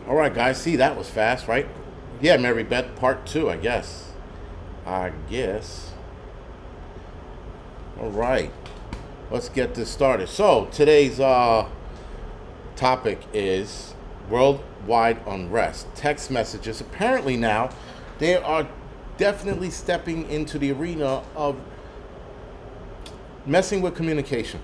All right, guys. See, that was fast, right? Yeah, Mary Beth, part 2, I guess. I guess. All right. Let's get this started. So, today's topic is worldwide unrest. Text messages. Apparently now, they are definitely stepping into the arena of messing with communication.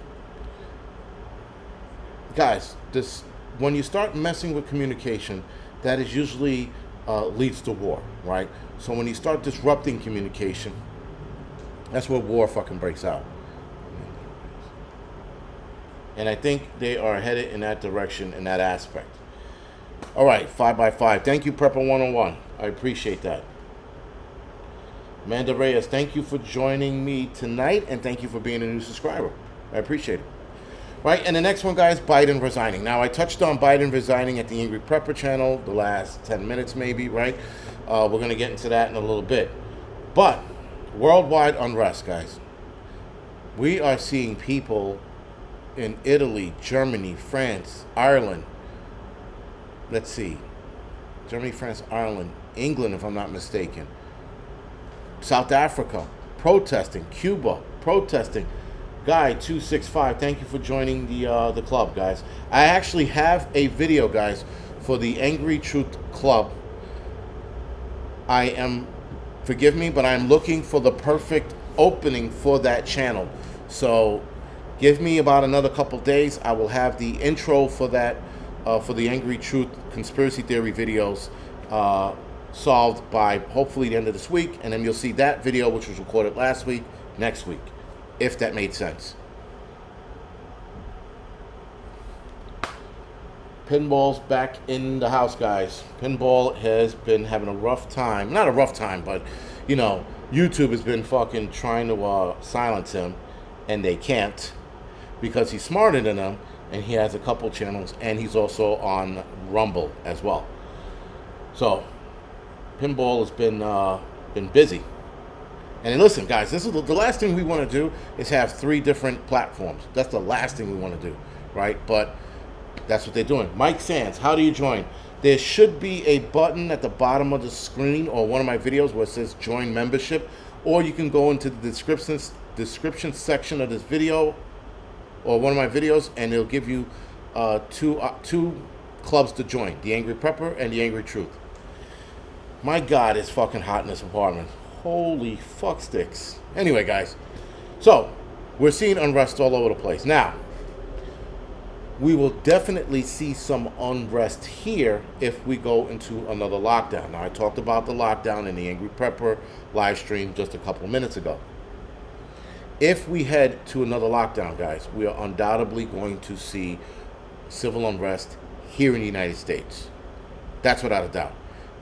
Guys, this when you start messing with communication, that is usually leads to war, right? So when you start disrupting communication, that's where war fucking breaks out. And I think they are headed in that direction, in that aspect. All right, 5x5. Thank you, Prepper 101. I appreciate that. Amanda Reyes, thank you for joining me tonight, and thank you for being a new subscriber. I appreciate it. Right, and the next one, guys, Biden resigning. Now, I touched on Biden resigning at the Angry Prepper channel the last 10 minutes, maybe, right? We're going to get into that in a little bit. But worldwide unrest, guys. We are seeing people in Italy, Germany, France, Ireland. Let's see. Germany, France, Ireland, England, if I'm not mistaken. South Africa, protesting. Cuba, protesting. Guy 265, thank you for joining the club, guys. I actually have a video, guys, for the Angry Truth Club. Forgive me, but I'm looking for the perfect opening for that channel. So give me about another couple days. I will have the intro for that, for the Angry Truth conspiracy theory videos solved by hopefully the end of this week. And then you'll see that video, which was recorded last week, next week. If that made sense. Pinball's back in the house, guys. Pinball has been having a rough time. Not a rough time, but, you know, YouTube has been fucking trying to silence him, and they can't because he's smarter than them, and he has a couple channels, and he's also on Rumble as well. So, Pinball has been busy. And listen, guys, this is the last thing we want to do is have 3 different platforms. That's the last thing we want to do, right? But that's what they're doing. Mike Sands, how do you join? There should be a button at the bottom of the screen or one of my videos where it says join membership, or you can go into the description section of this video or one of my videos, and it'll give you two clubs to join, the Angry Prepper and the Angry Truth. My God, it's fucking hot in this apartment. Holy fuck sticks. Anyway, guys, so we're seeing unrest all over the place. Now, we will definitely see some unrest here if we go into another lockdown. Now, I talked about the lockdown in the Angry Prepper live stream just a couple minutes ago. If we head to another lockdown, guys, we are undoubtedly going to see civil unrest here in the United States. That's without a doubt.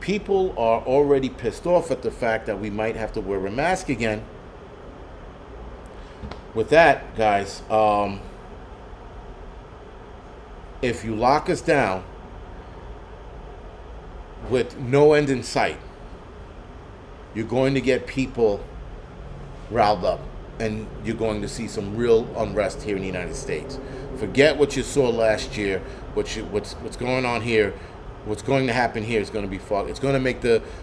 People are already pissed off at the fact that we might have to wear a mask again. With that, guys, if you lock us down with no end in sight, you're going to get people riled up, and you're going to see some real unrest here in the United States. Forget what you saw last year. What's going on here. What's going to happen here is going to be fucked. It's going to make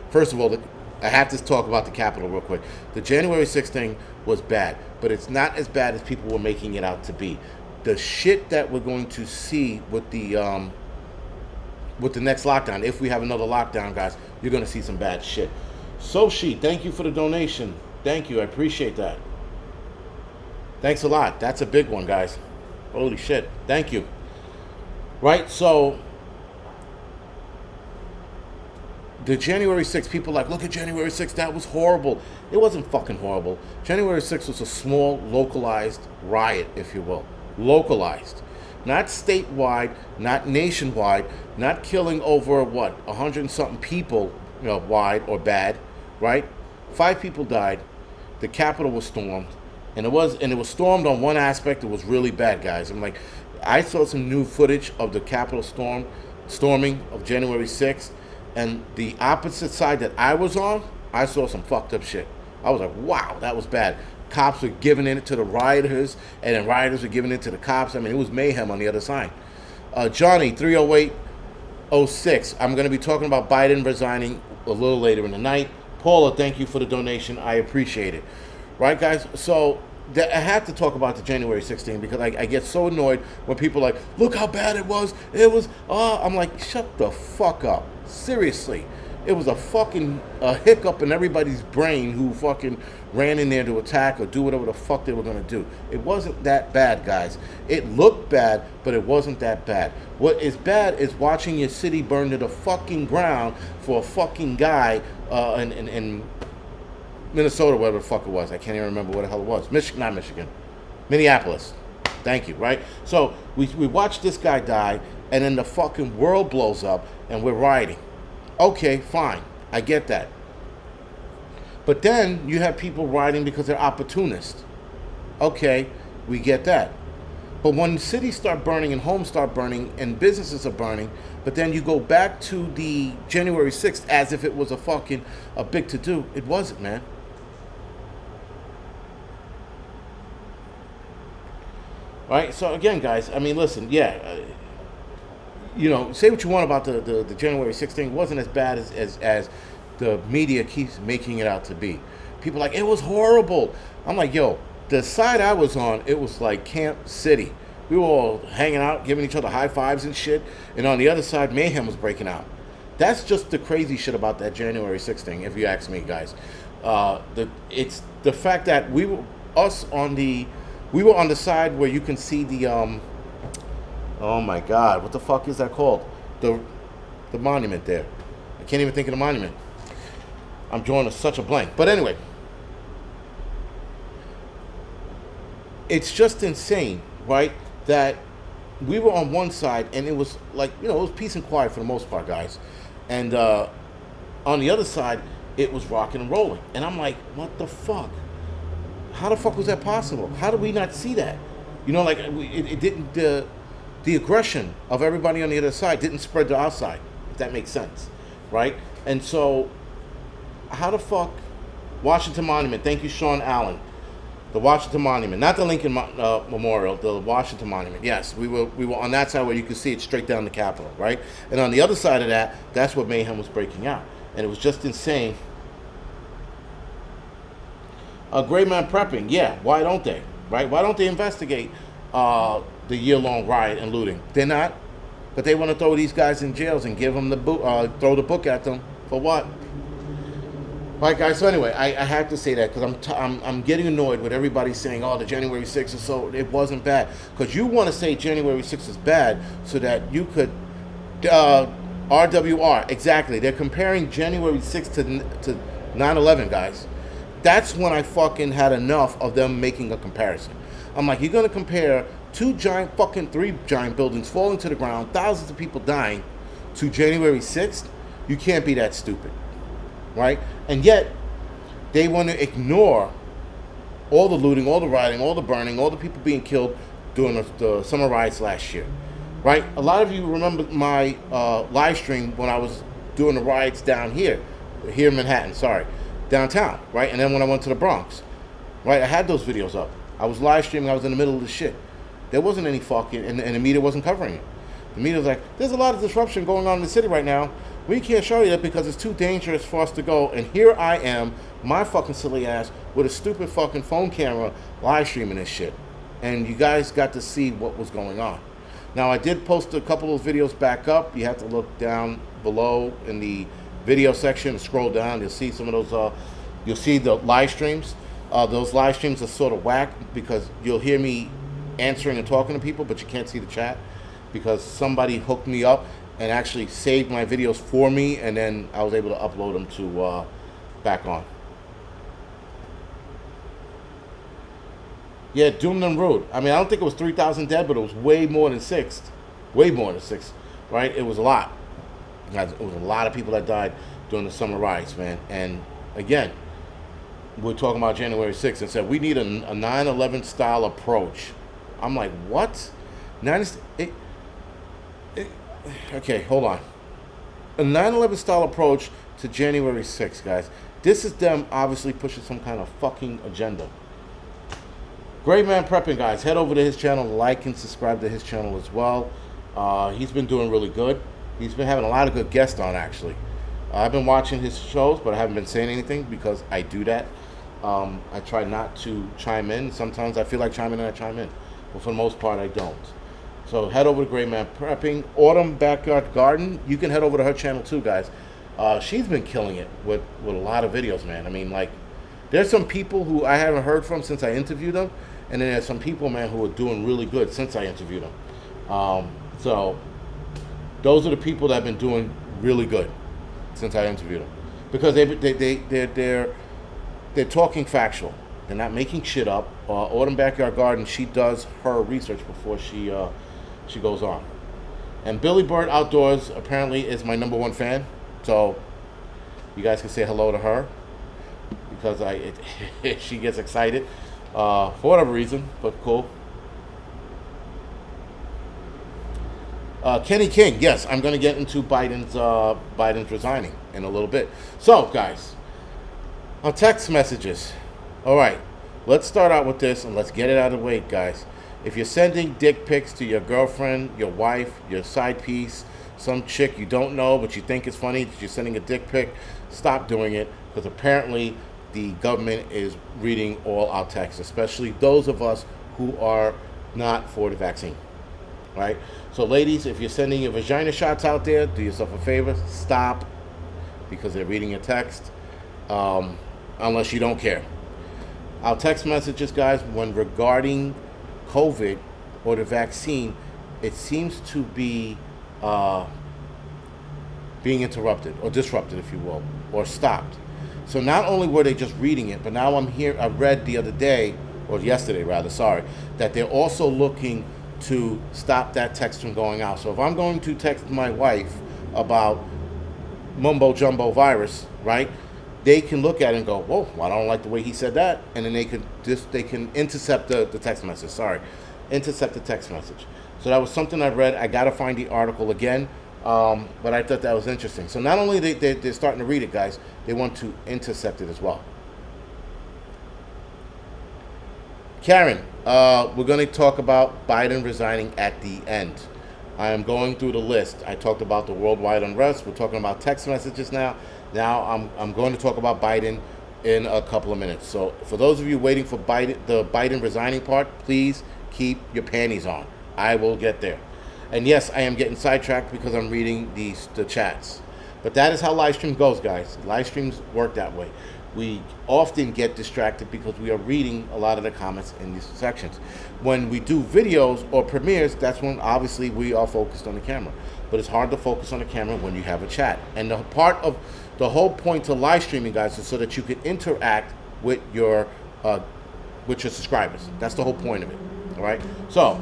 first of all, I have to talk about the Capitol real quick. The January 6th thing was bad, but it's not as bad as people were making it out to be. The shit that we're going to see with the next lockdown, if we have another lockdown, guys, you're going to see some bad shit. Soshi, thank you for the donation. Thank you. I appreciate that. Thanks a lot. That's a big one, guys. Holy shit. Thank you. Right, so the January 6th, people like, look at January 6th, that was horrible. It wasn't fucking horrible. January 6th was a small, localized riot, if you will. Localized. Not statewide, not nationwide, not killing over, 100 and something people, wide or bad, right? 5 people died. The Capitol was stormed. And it was stormed on one aspect. It was really bad, guys. I saw some new footage of the Capitol storming of January 6th. And the opposite side that I was on, I saw some fucked up shit. I was like, wow, that was bad. Cops were giving it to the rioters, and then rioters were giving it to the cops. I mean, it was mayhem on the other side. Johnny, 308, 06. I'm going to be talking about Biden resigning a little later in the night. Paula, thank you for the donation. I appreciate it. Right, guys? So I have to talk about the January 16th because I get so annoyed when people are like, look how bad it was. It was, I'm like, shut the fuck up. Seriously. It was a fucking hiccup in everybody's brain who fucking ran in there to attack or do whatever the fuck they were going to do. It wasn't that bad, guys. It looked bad, but it wasn't that bad. What is bad is watching your city burn to the fucking ground for a fucking guy in Minnesota, whatever the fuck it was. I can't even remember what the hell it was. Not Michigan. Minneapolis. Thank you, right? So we watched this guy die, and then the fucking world blows up, and we're rioting. Okay, fine. I get that. But then you have people rioting because they're opportunists. Okay, we get that. But when cities start burning and homes start burning and businesses are burning, but then you go back to the January 6th as if it was a big to-do, it wasn't, man. Right? So again, guys, I mean, listen, yeah, say what you want about the January 16th. It wasn't as bad as the media keeps making it out to be. People are like, it was horrible. I'm like, yo, the side I was on, it was like Camp City. We were all hanging out, giving each other high fives and shit. And on the other side, mayhem was breaking out. That's just the crazy shit about that January 16th, if you ask me, guys. It's the fact that we were on the side where you can see the oh my God, what the fuck is that called? The monument there. I can't even think of the monument. I'm drawing such a blank. But anyway, it's just insane, right? That we were on one side and it was like, it was peace and quiet for the most part, guys. And on the other side, it was rocking and rolling. And I'm like, what the fuck? How the fuck was that possible? How did we not see that? It didn't, the aggression of everybody on the other side didn't spread to our side, if that makes sense, right? And so, how the fuck, Washington Monument, thank you, Sean Allen. The Washington Monument, not the Lincoln Memorial, the Washington Monument. Yes, we were on that side where you could see it straight down the Capitol, right? And on the other side of that, that's where mayhem was breaking out. And it was just insane. Gray man prepping, yeah, why don't they, right? Why don't they investigate the year-long riot and looting? They're not, but they want to throw these guys in jails and give them the throw the book at them for what? All right, guys. So anyway, I have to say that because I'm getting annoyed with everybody saying, "Oh, the January 6th is so it wasn't bad." Because you want to say January 6th is bad so that you could RWR exactly. They're comparing January 6th to 9/11, guys. That's when I fucking had enough of them making a comparison. I'm like, you're gonna compare three giant buildings falling to the ground, thousands of people dying, to January 6th? You can't be that stupid. Right? And yet, they want to ignore all the looting, all the rioting, all the burning, all the people being killed during the summer riots last year. Right? A lot of you remember my live stream when I was doing the riots down here in Manhattan, downtown, right? And then when I went to the Bronx, right? I had those videos up. I was live streaming, I was in the middle of the shit. There wasn't any fucking, and the media wasn't covering it. The media was like, there's a lot of disruption going on in the city right now. We can't show you that because it's too dangerous for us to go. And here I am, my fucking silly ass, with a stupid fucking phone camera live streaming this shit. And you guys got to see what was going on. Now, I did post a couple of videos back up. You have to look down below in the video section and scroll down. You'll see some of those, you'll see the live streams. Those live streams are sort of whack because you'll hear me answering and talking to people, but you can't see the chat because somebody hooked me up and actually saved my videos for me, and then I was able to upload them to back on. Yeah, doomed and rude. I mean, I don't think it was 3,000 dead, but it was way more than 6. Way more than 6, right? It was a lot. It was a lot of people that died during the summer riots, man. And again, we're talking about January 6th and said we need a 9/11 style approach. I'm like, what? Okay, hold on. A 9/11 style approach to January 6th, guys. This is them obviously pushing some kind of fucking agenda. Great Man Prepping, guys. Head over to his channel, like and subscribe to his channel as well. He's been doing really good. He's been having a lot of good guests on, actually. I've been watching his shows, but I haven't been saying anything because I do that. I try not to chime in. Sometimes I feel like chiming in, I chime in. But for the most part, I don't. So head over to Great Man Prepping. Autumn Backyard Garden. You can head over to her channel too, guys. She's been killing it with a lot of videos, man. I mean, like, there's some people who I haven't heard from since I interviewed them. And then there's some people, man, who are doing really good since I interviewed them. So those are the people that have been doing really good since I interviewed them, because they're talking factual. They're not making shit up. Autumn Backyard Garden, she does her research before she goes on. And Billy Bird Outdoors apparently is my #1 fan, so you guys can say hello to her, because she gets excited for whatever reason, but cool. Kenny King, yes, I'm going to get into Biden's resigning in a little bit. So, guys, on text messages. All right, let's start out with this and let's get it out of the way, guys. If you're sending dick pics to your girlfriend, your wife, your side piece, some chick you don't know but you think it's funny that you're sending a dick pic, stop doing it, because apparently the government is reading all our texts, especially those of us who are not for the vaccine. Right? So ladies, if you're sending your vagina shots out there, do yourself a favor, stop, because they're reading your text, unless you don't care. Our text messages, guys, when regarding COVID or the vaccine, it seems to be being interrupted or disrupted, if you will, or stopped. So not only were they just reading it, but now I read the other day, or yesterday rather, sorry, that they're also looking to stop that text from going out. So if I'm going to text my wife about mumbo jumbo virus, right, they can look at it and go, whoa, well, I don't like the way he said that, and then they can intercept the text message. Intercept the text message. So that was something I read. I gotta find the article again, but I thought that was interesting. So not only they're starting to read it, guys, they want to intercept it as well. Karen, we're going to talk about Biden resigning at the end. I am going through the list. I talked about the worldwide unrest. We're talking about text messages now. Now I'm going to talk about Biden in a couple of minutes. So for those of you waiting for the Biden resigning part, please keep your panties on. I will get there. And yes, I am getting sidetracked because I'm reading the chats. But that is how live stream goes, guys. Live streams work that way. We often get distracted because we are reading a lot of the comments in these sections. When we do videos or premieres, that's when obviously we are focused on the camera. But it's hard to focus on the camera when you have a chat. And the whole point to live streaming, guys, is so that you can interact with your subscribers. That's the whole point of it. All right. So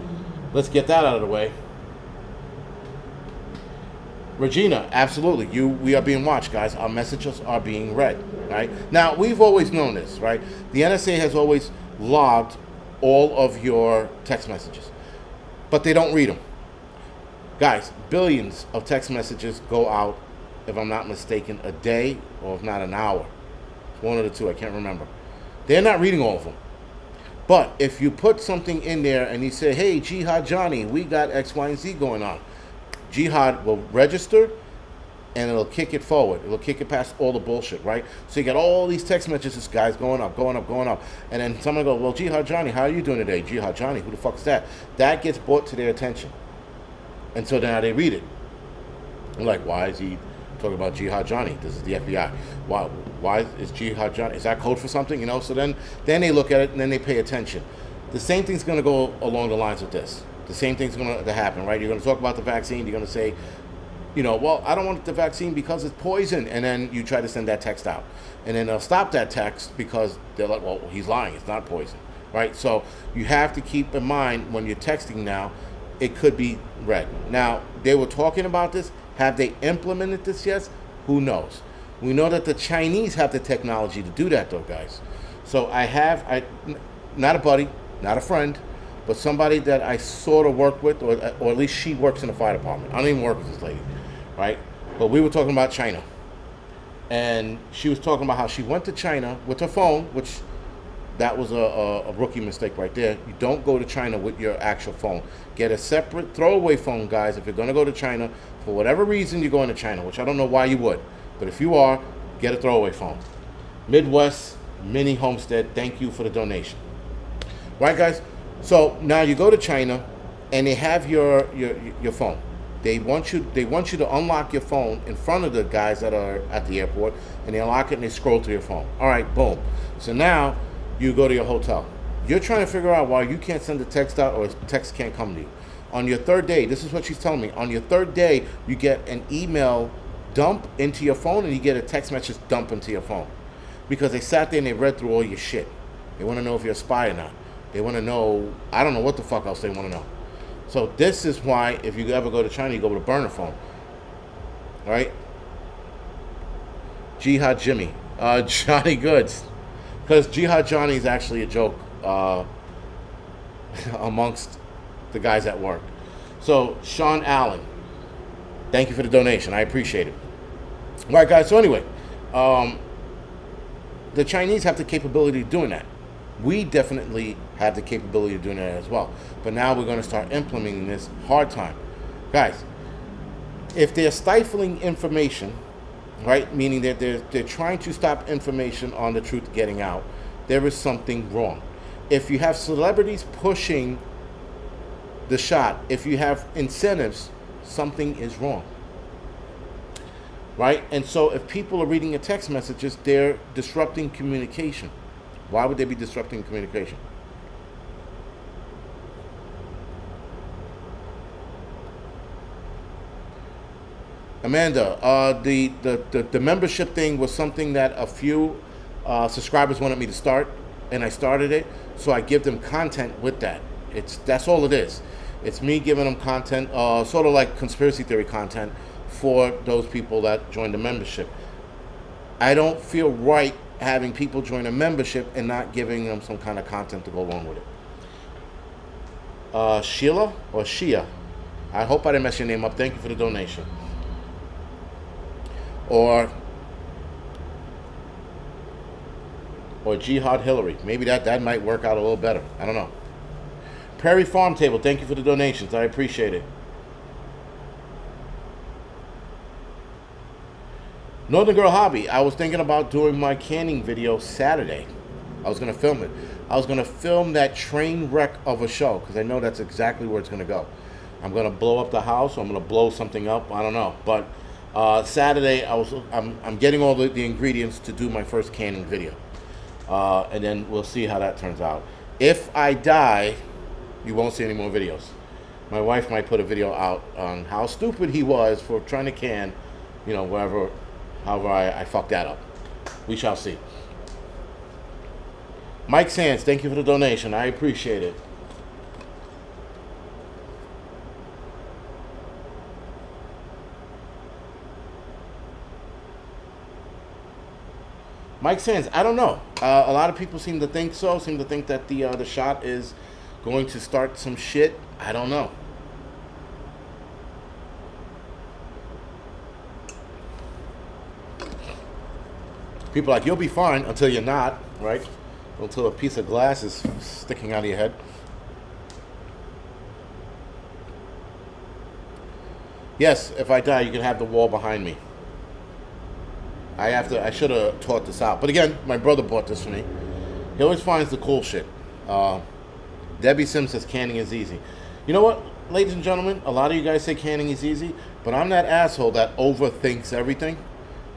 let's get that out of the way. Regina, absolutely. We are being watched, guys. Our messages are being read, right? Now, we've always known this, right? The NSA has always logged all of your text messages, but they don't read them. Guys, billions of text messages go out, if I'm not mistaken, a day, or if not an hour. One of the two, I can't remember. They're not reading all of them. But if you put something in there and you say, hey, Jihad Johnny, we got X, Y, and Z going on, Jihad will register and it'll kick it forward. It'll kick it past all the bullshit, right? So you got all these text messages, guys, going up. And then someone goes, well, Jihad Johnny, how are you doing today? Jihad Johnny, who the fuck is that? That gets brought to their attention. And so now they read it. I'm like, why is he talking about Jihad Johnny? This is the FBI. Why is Jihad Johnny? Is that code for something? You know, so then they look at it and then they pay attention. The same thing's going to go along the lines of this. The same thing's going to happen, right? You're going to talk about the vaccine. You're going to say, you know, well, I don't want the vaccine because it's poison. And then you try to send that text out. And then they'll stop that text because they're like, well, he's lying. It's not poison, right? So you have to keep in mind when you're texting now, it could be read. Now, they were talking about this. Have they implemented this yet? Who knows? We know that the Chinese have the technology to do that, though, guys. So I not a buddy, not a friend, but somebody that I sort of work with, or at least she works in the fire department. I don't even work with this lady, right? But we were talking about China. And she was talking about how she went to China with her phone, which That was a rookie mistake right there. You don't go to China with your actual phone. Get a separate throwaway phone, guys. If you're going to go to China, for whatever reason you're going to China, which I don't know why you would, but if you are, get a throwaway phone. Midwest Mini Homestead, thank you for the donation. Right, guys? So now you go to China, and they have your phone. They want you to unlock your phone in front of the guys that are at the airport, and they unlock it and they scroll through your phone. All right, boom. So now you go to your hotel. You're trying to figure out why you can't send a text out or text can't come to you. On your third day, this is what she's telling me. On your third day, you get an email dump into your phone, and you get a text message dump into your phone, because they sat there and they read through all your shit. They want to know if you're a spy or not. They want to know, I don't know what the fuck else they want to know. So this is why, if you ever go to China, you go with a burner phone. All right? Jihad Jimmy. Johnny Goods. Because Jihad Johnny is actually a joke amongst the guys at work. So, Sean Allen, thank you for the donation. I appreciate it. All right, guys. So anyway, the Chinese have the capability of doing that. We definitely have the capability of doing that as well. But now we're going to start implementing this hard time. Guys, if they're stifling information, right, meaning that they're trying to stop information on the truth getting out, there is something wrong. If you have celebrities pushing the shot, if you have incentives, something is wrong. Right? And so if people are reading your text messages, they're disrupting communication. Why would they be disrupting communication? Amanda, the membership thing was something that a few subscribers wanted me to start, and I started it, so I give them content with that. That's all it is. It's me giving them content, sort of like conspiracy theory content for those people that join the membership. I don't feel right having people join a membership and not giving them some kind of content to go along with it. Sheila or Shia, I hope I didn't mess your name up. Thank you for the donation. Or Jihad Hillary. Maybe that might work out a little better. I don't know. Prairie Farm Table, thank you for the donations. I appreciate it. Northern Girl Hobby, I was thinking about doing my canning video Saturday. I was going to film it. I was going to film that train wreck of a show, because I know that's exactly where it's going to go. I'm going to blow up the house, or I'm going to blow something up. I don't know. But Saturday, I'm getting all the ingredients to do my first canning video. And then we'll see how that turns out. If I die, you won't see any more videos. My wife might put a video out on how stupid he was for trying to can, however I fucked that up. We shall see. Mike Sands, thank you for the donation. I appreciate it. Mike Sands, I don't know. A lot of people seem to think so. Seem to think that the shot is going to start some shit. I don't know. People are like, you'll be fine until you're not, right? Until a piece of glass is sticking out of your head. Yes, if I die, you can have the wall behind me. I should have taught this out. But again, my brother bought this for me. He always finds the cool shit. Debbie Sims says canning is easy. You know what, ladies and gentlemen? A lot of you guys say canning is easy, but I'm that asshole that overthinks everything.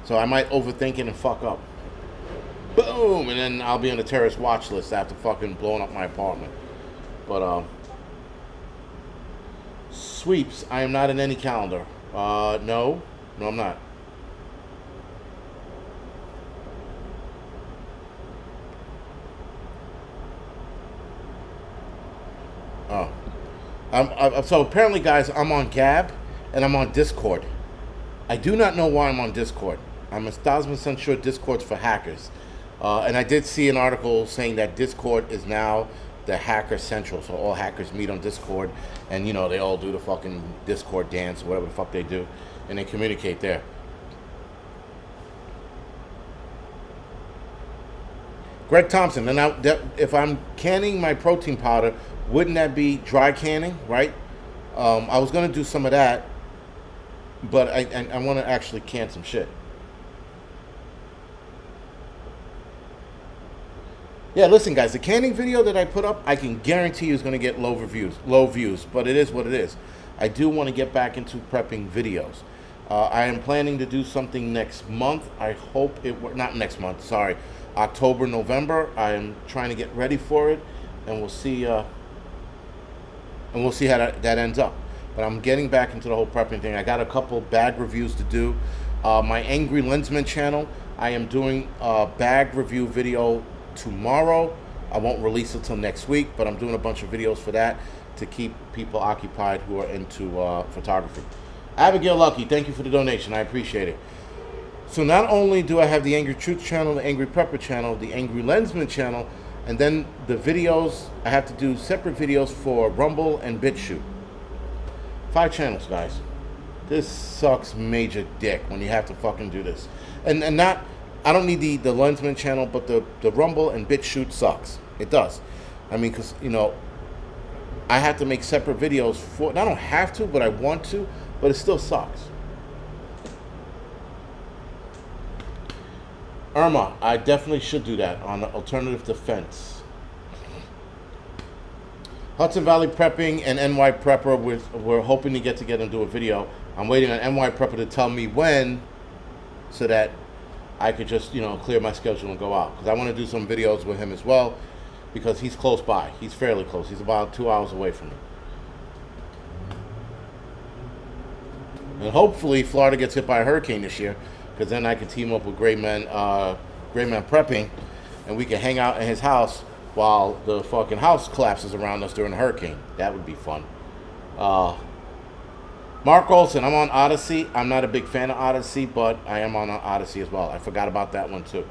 So I might overthink it and fuck up. Boom! And then I'll be on the terrorist watch list after fucking blowing up my apartment. But, sweeps, I am not in any calendar. No, I'm not. So apparently, guys, I'm on Gab and I'm on Discord. I do not know why I'm on Discord. I'm 1,000% sure Discord's for hackers. And I did see an article saying that Discord is now the hacker central. So all hackers meet on Discord and, they all do the fucking Discord dance or whatever the fuck they do. And they communicate there. Greg Thompson. And if I'm canning my protein powder, wouldn't that be dry canning, right? I was gonna do some of that, but I want to actually can some shit. Yeah, listen, guys, the canning video that I put up, I can guarantee you is going to get low views, but it is what it is. I do want to get back into prepping videos. I am planning to do something next month. I hope not next month, sorry, October, November. I am trying to get ready for it, and we'll see how that ends up. But I'm getting back into the whole prepping thing. I got a couple bag reviews to do. My Angry Lensman channel, I am doing a bag review video tomorrow. I won't release it till next week, but I'm doing a bunch of videos for that to keep people occupied who are into photography. Abigail Lucky, thank you for the donation. I appreciate it. So not only do I have the Angry Truth channel, the Angry Prepper channel, the Angry Lensman channel, and then the videos, I have to do separate videos for Rumble and BitChute. 5 channels, guys. This sucks major dick when you have to fucking do this. And not, I don't need the Lensman channel, but the Rumble and BitChute sucks. It does. I mean, because, you know, I have to make separate videos for, and I don't have to, but I want to, but it still sucks. Irma, I definitely should do that on alternative defense. Hudson Valley Prepping and NY Prepper, we're hoping to get together and do a video. I'm waiting on NY Prepper to tell me when, so that I could just, you know, clear my schedule and go out. Because I want to do some videos with him as well, because he's close by. He's fairly close. He's about 2 hours away from me. And hopefully Florida gets hit by a hurricane this year, because then I can team up with Great Man Prepping, and we can hang out in his house while the fucking house collapses around us during a hurricane. That would be fun. Mark Olson, I'm on Odyssey. I'm not a big fan of Odyssey, but I am on Odyssey as well. I forgot about that one too.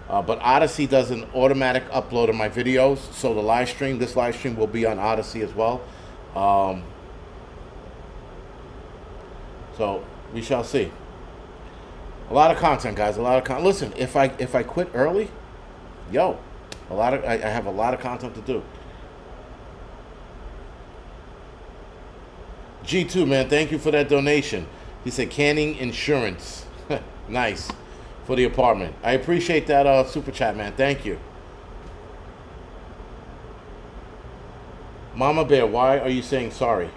But Odyssey does an automatic upload of my videos, so this live stream will be on Odyssey as well. So we shall see. A lot of content, guys. A lot of content. Listen, if I quit early, I have a lot of content to do. G2, man, thank you for that donation. He said canning insurance. Nice. For the apartment. I appreciate that super chat, man. Thank you. Mama Bear, why are you saying sorry?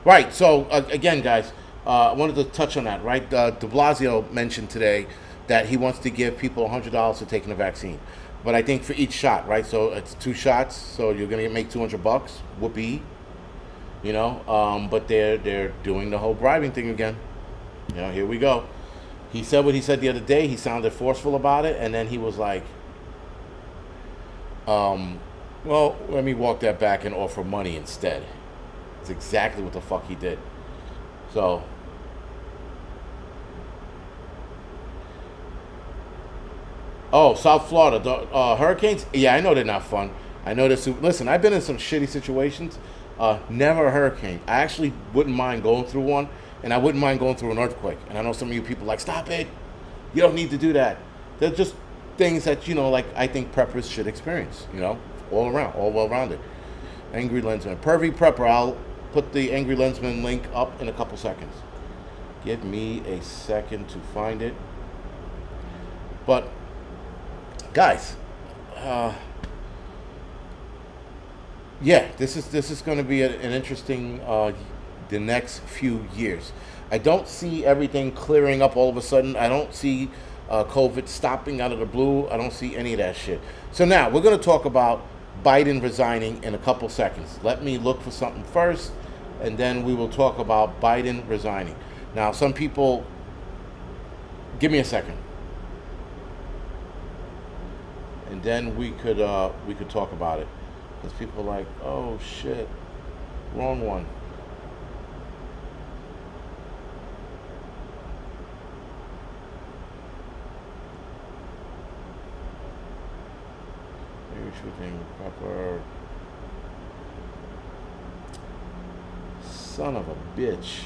Right, so again, guys, I wanted to touch on that, right? De Blasio mentioned today that he wants to give people $100 for taking the vaccine. But I think for each shot, right? So it's 2 shots, so you're gonna make $200. Whoopee, you know. But they're doing the whole bribing thing again. You know, here we go. He said what he said the other day. He sounded forceful about it, and then he was like, well, let me walk that back and offer money instead. It's exactly what the fuck he did. So. Oh, South Florida, the hurricanes? Yeah, I know they're not fun. I know this. Listen, I've been in some shitty situations. Never a hurricane. I actually wouldn't mind going through one, and I wouldn't mind going through an earthquake. And I know some of you people are like, stop it. You don't need to do that. They're just things that, you know, like I think preppers should experience, you know, all around, all well-rounded. Angry Lensman. Pervy Prepper, I'll put the Angry Lensman link up in a couple seconds. Give me a second to find it. But guys, yeah, this is going to be an interesting the next few years. I don't see everything clearing up all of a sudden. I don't see COVID stopping out of the blue. I don't see any of that shit. So now we're going to talk about Biden resigning in a couple seconds. Let me look for something first, and then we will talk about Biden resigning. Now, some people, give me a second. And then we could talk about it, because people are like, oh shit, wrong one. Maybe shooting proper. Son of a bitch.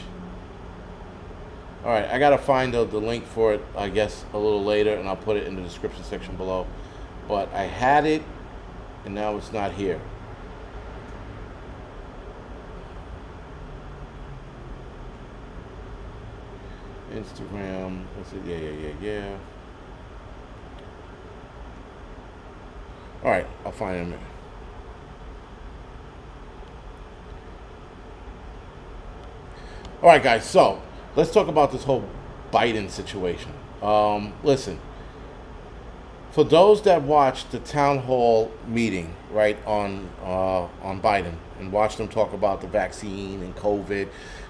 All right, I gotta find the link for it, I guess, a little later, and I'll put it in the description section below. But I had it, and now it's not here. Instagram. What's it? Yeah. All right, I'll find it in a minute. All right, guys. So let's talk about this whole Biden situation. Listen, for those that watched the town hall meeting, right, on Biden and watched them talk about the vaccine and COVID,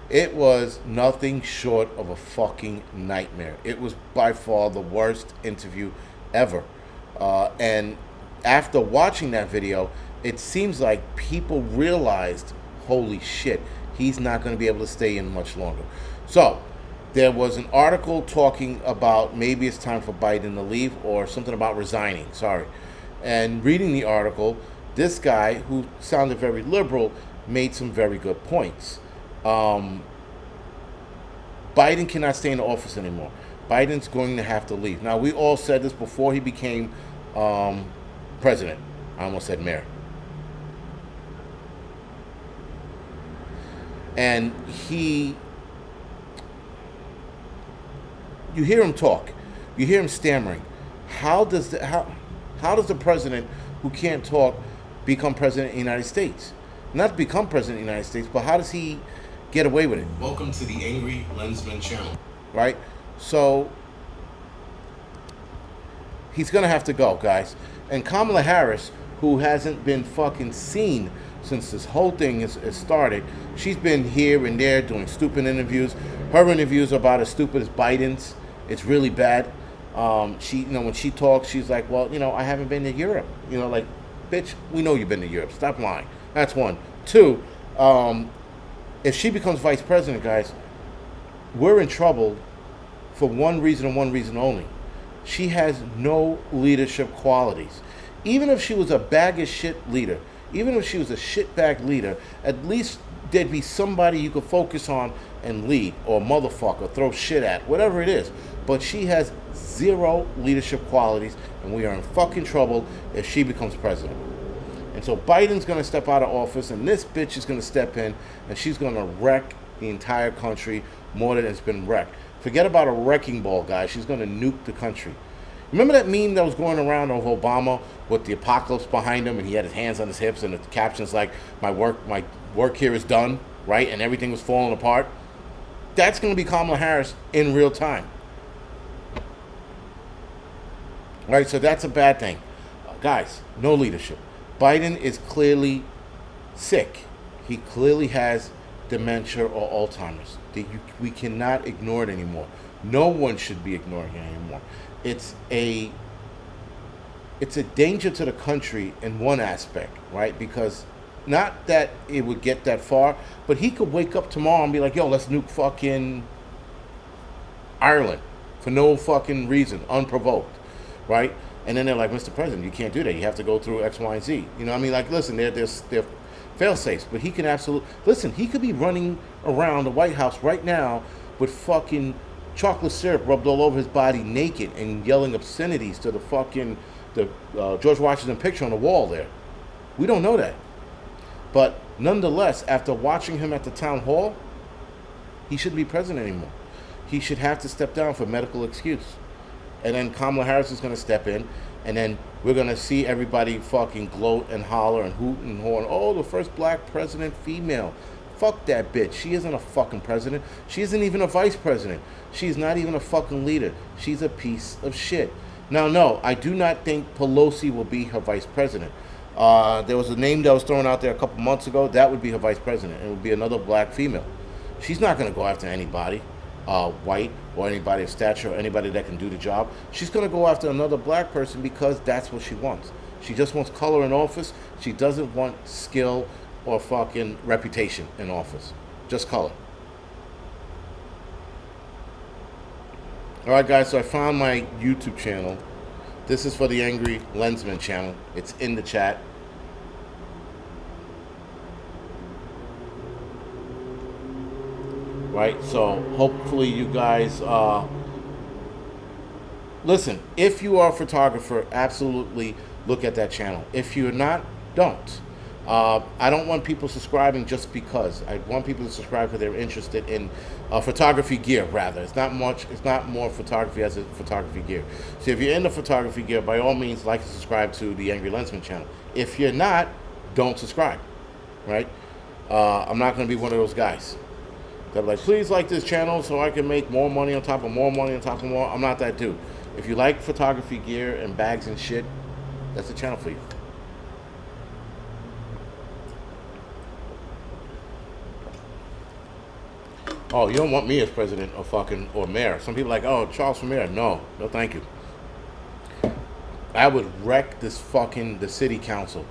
it was nothing short of a fucking nightmare. It was by far the worst interview ever. And after watching that video, it seems like people realized, holy shit, he's not going to be able to stay in much longer. So there was an article talking about maybe it's time for Biden to leave, or something about resigning, sorry. And reading the article, this guy, who sounded very liberal, made some very good points. Biden cannot stay in the office anymore. Biden's going to have to leave. Now, we all said this before he became president. I almost said mayor. And you hear him talk. You hear him stammering. How does the president who can't talk become president of the United States? Not become president of the United States, but how does he get away with it? Welcome to the Angry Lensman channel. Right? So he's going to have to go, guys. And Kamala Harris, who hasn't been fucking seen since this whole thing has started, she's been here and there doing stupid interviews. Her interviews are about as stupid as Biden's. It's really bad. She, when she talks, she's like, well, I haven't been to Europe. Like, bitch, we know you've been to Europe. Stop lying. That's one. Two, if she becomes vice president, guys, we're in trouble for one reason and one reason only. She has no leadership qualities. Even if she was a bag of shit leader, even if she was a shitbag leader, at least there'd be somebody you could focus on and lead, or motherfucker, throw shit at, whatever it is. But she has zero leadership qualities, and we are in fucking trouble if she becomes president. And so Biden's going to step out of office, and this bitch is going to step in, and she's going to wreck the entire country more than it's been wrecked. Forget about a wrecking ball, guys. She's going to nuke the country. Remember that meme that was going around of Obama with the apocalypse behind him, and he had his hands on his hips, and the caption's like, my work here is done, right? And everything was falling apart. That's going to be Kamala Harris in real time. Right, so that's a bad thing. Guys, no leadership. Biden is clearly sick. He clearly has dementia or Alzheimer's. We cannot ignore it anymore. No one should be ignoring it anymore. It's a danger to the country in one aspect, right? Because not that it would get that far, but he could wake up tomorrow and be like, yo, let's nuke fucking Ireland for no fucking reason, unprovoked, right? And then they're like, Mr. President, you can't do that. You have to go through X, Y, and Z. Like, listen, they're fail-safes, but he can absolutely... Listen, he could be running around the White House right now with fucking chocolate syrup rubbed all over his body naked and yelling obscenities to the George Washington picture on the wall there. We don't know that. But nonetheless, after watching him at the town hall, he shouldn't be president anymore. He should have to step down for medical excuse. And then Kamala Harris is going to step in, and then we're going to see everybody fucking gloat and holler and hoot and horn. Oh, the first black president female. Fuck that bitch. She isn't a fucking president. She isn't even a vice president. She's not even a fucking leader. She's a piece of shit. Now, no, I do not think Pelosi will be her vice president. There was a name that was thrown out there a couple months ago. That would be her vice president. It would be another black female. She's not going to go after anybody, white or anybody of stature or anybody that can do the job. She's going to go after another black person because that's what she wants. She just wants color in office. She doesn't want skill or fucking reputation in office. Just color. All right, guys, so I found my YouTube channel. This is for the Angry Lensman channel. It's in the chat. right? So hopefully you guys listen. If you are a photographer, absolutely look at that channel. If you're not, don't. I don't want people subscribing just because. I want people to subscribe because they're interested in photography gear. Rather, it's not much. It's not more photography as a photography gear. So if you're into photography gear, by all means, like and subscribe to the Angry Lensman channel. If you're not, don't subscribe. Right? I'm not going to be one of those guys that be like, please like this channel so I can make more money on top of more money on top of more. I'm not that dude. If you like photography gear and bags and shit, that's the channel for you. Oh, you don't want me as president or mayor. Some people are like, oh, Charles for mayor. No, thank you. I would wreck the city council.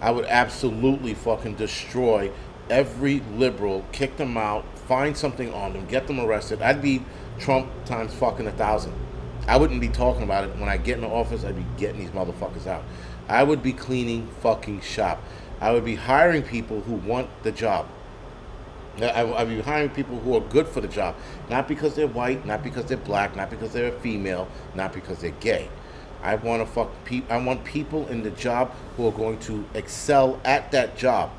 I would absolutely fucking destroy every liberal, kick them out, find something on them, get them arrested. I'd be Trump times fucking 1,000. I wouldn't be talking about it. When I get in the office, I'd be getting these motherfuckers out. I would be cleaning fucking shop. I would be hiring people who want the job. I'd be hiring people who are good for the job. Not because they're white, not because they're black, not because they're female, not because they're gay. I want people in the job who are going to excel at that job.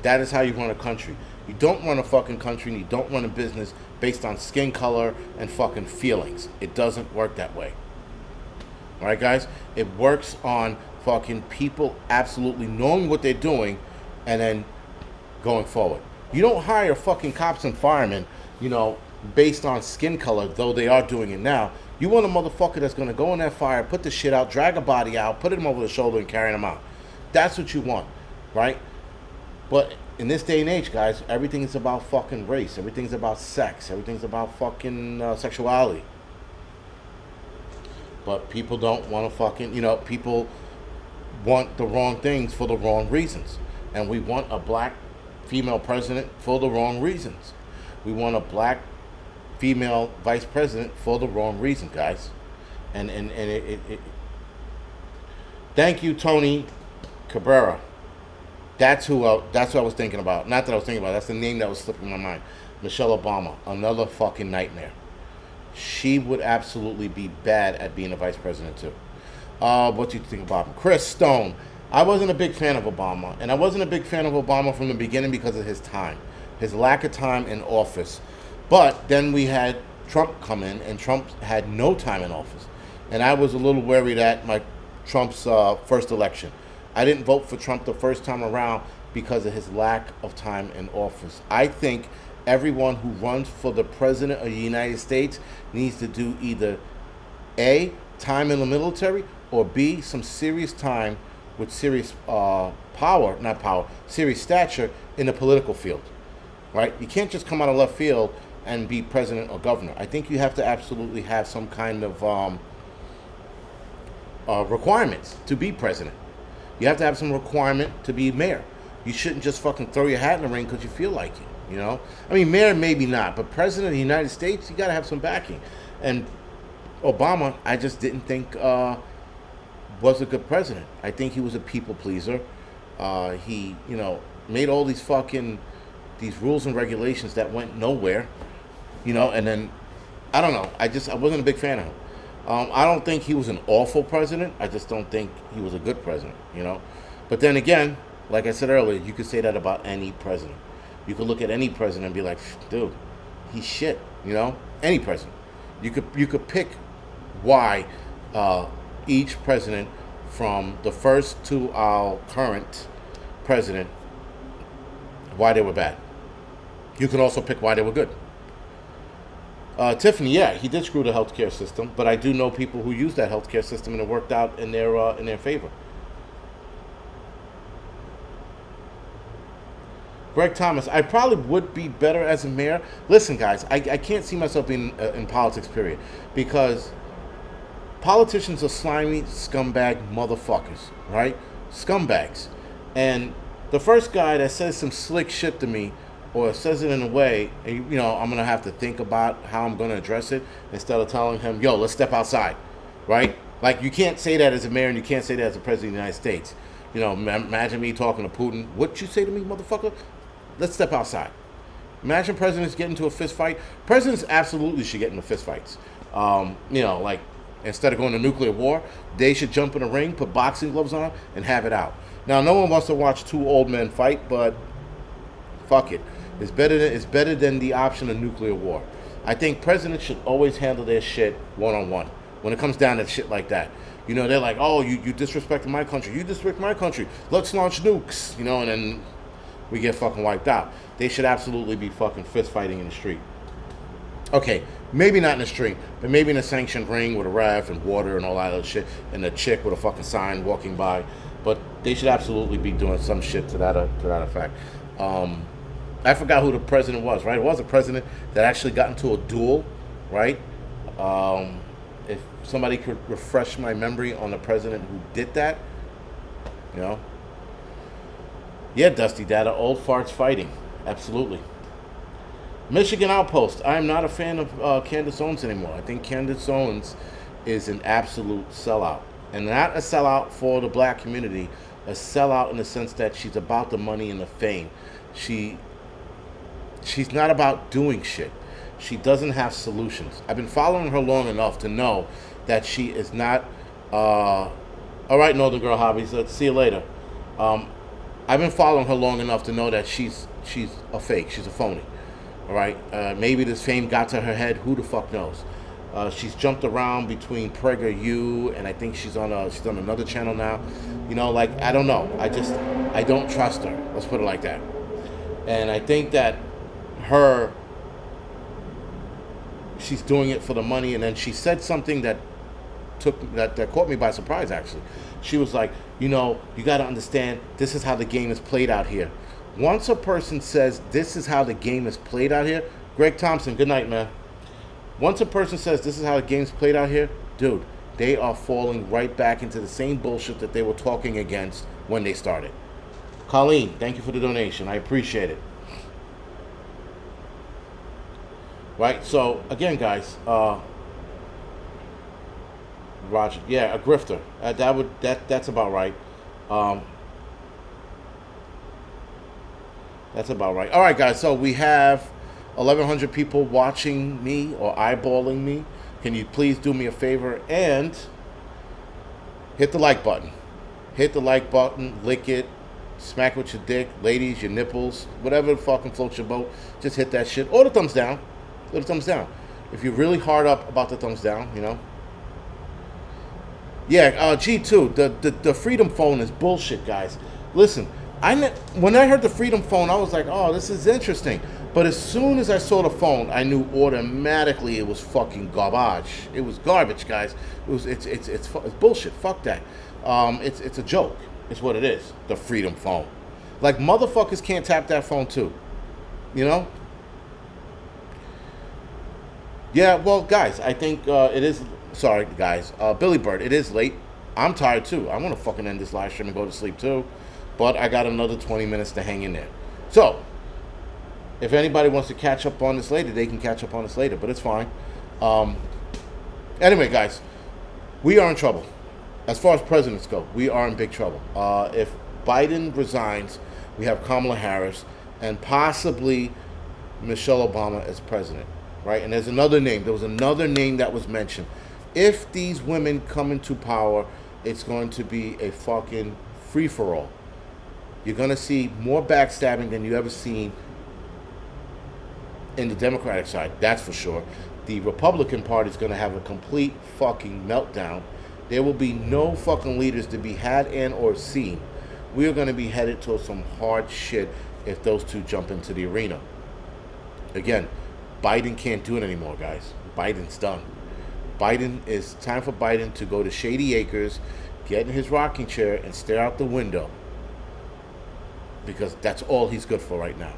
That is how you run a country. You don't run a fucking country and you don't run a business based on skin color and fucking feelings. It doesn't work that way. Alright, guys? It works on fucking people absolutely knowing what they're doing and then going forward. You don't hire fucking cops and firemen, based on skin color, though they are doing it now. You want a motherfucker that's going to go in that fire, put the shit out, drag a body out, put him over the shoulder and carry him out. That's what you want, right? But in this day and age, guys, everything is about fucking race. Everything's about sex. Everything's about fucking sexuality. But people don't want to fucking, people want the wrong things for the wrong reasons. And we want a black female president for the wrong reasons. We want a black female vice president for the wrong reason, guys. And it thank you, Tony Cabrera. That's who I was thinking about. Not that I was thinking about. That's the name that was slipping my mind. Michelle Obama, another fucking nightmare. She would absolutely be bad at being a vice president too. What do you think about him? Chris Stone. I wasn't a big fan of Obama, and I wasn't a big fan of Obama from the beginning because of his time, his lack of time in office. But then we had Trump come in, and Trump had no time in office. And I was a little worried at Trump's first election. I didn't vote for Trump the first time around because of his lack of time in office. I think everyone who runs for the president of the United States needs to do either A, time in the military, or B, some serious time with serious serious stature in the political field, right? You can't just come out of left field and be president or governor. I think you have to absolutely have some kind of requirements to be president. You have to have some requirement to be mayor. You shouldn't just fucking throw your hat in the ring because you feel like it, I mean, mayor maybe not, but president of the United States, you got to have some backing. And Obama, I just didn't think was a good president. I think he was a people pleaser. He, made all these rules and regulations that went nowhere, and then, I don't know. I wasn't a big fan of him. I don't think he was an awful president. I just don't think he was a good president, But then again, like I said earlier, you could say that about any president. You could look at any president and be like, dude, he's shit, Any president. You could pick why each president from the first to our current president, why they were bad. You could also pick why they were good. Tiffany, yeah, he did screw the healthcare system, but I do know people who used that healthcare system and it worked out in their favor. Greg Thomas, I probably would be better as a mayor. Listen, guys, I can't see myself being in politics, period, because politicians are slimy, scumbag motherfuckers, right? Scumbags. And the first guy that says some slick shit to me or says it in a way, I'm going to have to think about how I'm going to address it instead of telling him, yo, let's step outside, right? Like, you can't say that as a mayor and you can't say that as a president of the United States. Imagine me talking to Putin. What you say to me, motherfucker? Let's step outside. Imagine presidents getting into a fist fight. Presidents absolutely should get into fist fights. Like instead of going to nuclear war, they should jump in a ring, put boxing gloves on, and have it out. Now, no one wants to watch two old men fight, but fuck it. It's better than the option of nuclear war. I think presidents should always handle their shit one-on-one when it comes down to shit like that. They're like, oh, you disrespected my country. You disrespect my country. Let's launch nukes. And then we get fucking wiped out. They should absolutely be fucking fist fighting in the street. Okay, maybe not in the street, but maybe in a sanctioned ring with a ref and water and all that other shit, and a chick with a fucking sign walking by. But they should absolutely be doing some shit to that effect. I forgot who the president was, right? It was a president that actually got into a duel, right? If somebody could refresh my memory on the president who did that, Yeah, Dusty Data, old farts fighting. Absolutely. Michigan Outpost. I am not a fan of Candace Owens anymore. I think Candace Owens is an absolute sellout. And not a sellout for the black community, a sellout in the sense that she's about the money and the fame. She's not about doing shit. She doesn't have solutions. I've been following her long enough to know that she is not... all right, Northern Girl Hobbies, let's see you later. I've been following her long enough to know that she's a fake. She's a phony. All right? Maybe this fame got to her head. Who the fuck knows? She's jumped around between PragerU and I think she's on another channel now. I don't know. I don't trust her. Let's put it like that. And I think that she's doing it for the money. And then she said something that caught me by surprise, actually. She was like, you got to understand, this is how the game is played out here. Once a person says, this is how the game is played out here, Greg Thompson, good night, man. Once a person says, this is how the game's played out here, dude, they are falling right back into the same bullshit that they were talking against when they started. Colleen, thank you for the donation. I appreciate it. Right, so, again, guys, Roger, yeah, a grifter. That's about right. That's about right. All right, guys. So we have 1,100 people watching me or eyeballing me. Can you please do me a favor and hit the like button? Hit the like button. Lick it. Smack with your dick, ladies, your nipples, whatever fucking floats your boat. Just hit that shit. Or the thumbs down. Or the thumbs down. If you're really hard up about the thumbs down, Yeah, G2, the Freedom Phone is bullshit, guys. Listen, when I heard the Freedom Phone, I was like, oh, this is interesting. But as soon as I saw the phone, I knew automatically it was fucking garbage. It was garbage, guys. It's bullshit. Fuck that. It's a joke. It's what it is. The Freedom Phone. Like, motherfuckers can't tap that phone too. Yeah, well, guys, I think it is... Sorry, guys. Billy Bird, it is late. I'm tired, too. I want to fucking end this live stream and go to sleep, too. But I got another 20 minutes to hang in there. So, if anybody wants to catch up on this later, they can catch up on this later. But it's fine. Anyway, guys, we are in trouble. As far as presidents go, we are in big trouble. If Biden resigns, we have Kamala Harris and possibly Michelle Obama as president. Right? And there's another name. There was another name that was mentioned. If these women come into power, it's going to be a fucking free-for-all. You're going to see more backstabbing than you ever seen in the Democratic side. That's for sure. The Republican Party is going to have a complete fucking meltdown. There will be no fucking leaders to be had and or seen. We are going to be headed to some hard shit if those two jump into the arena. Again, Biden can't do it anymore, guys. Biden's done. It's time for Biden to go to Shady Acres, get in his rocking chair, and stare out the window. Because that's all he's good for right now.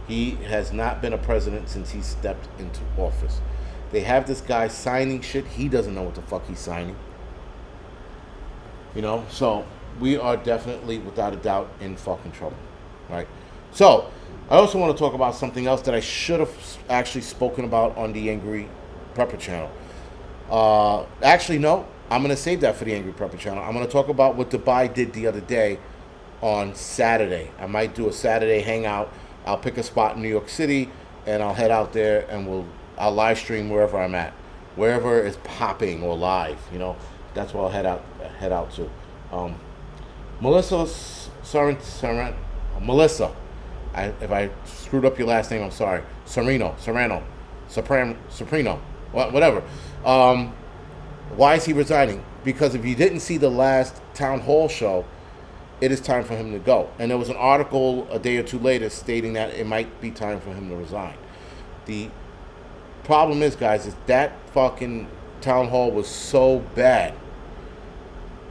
He has not been a president since he stepped into office. They have this guy signing shit. He doesn't know what the fuck he's signing. So we are definitely, without a doubt, in fucking trouble. Right? So, I also want to talk about something else that I should have actually spoken about on the Angry Prepper channel. Actually, no. I'm going to save that for the Angry Prepper channel. I'm going to talk about what Dubai did the other day on Saturday. I might do a Saturday hangout I'll pick a spot in New York City, and I'll head out there, and I'll live stream wherever I'm at, wherever it's popping or live. That's where I'll head out to. Melissa Melissa. If I screwed up your last name, I'm sorry. Soprano, whatever. Why is he resigning? Because if you didn't see the last town hall show, it is time for him to go. And there was an article a day or two later stating that it might be time for him to resign. The problem is, guys, is that fucking town hall was so bad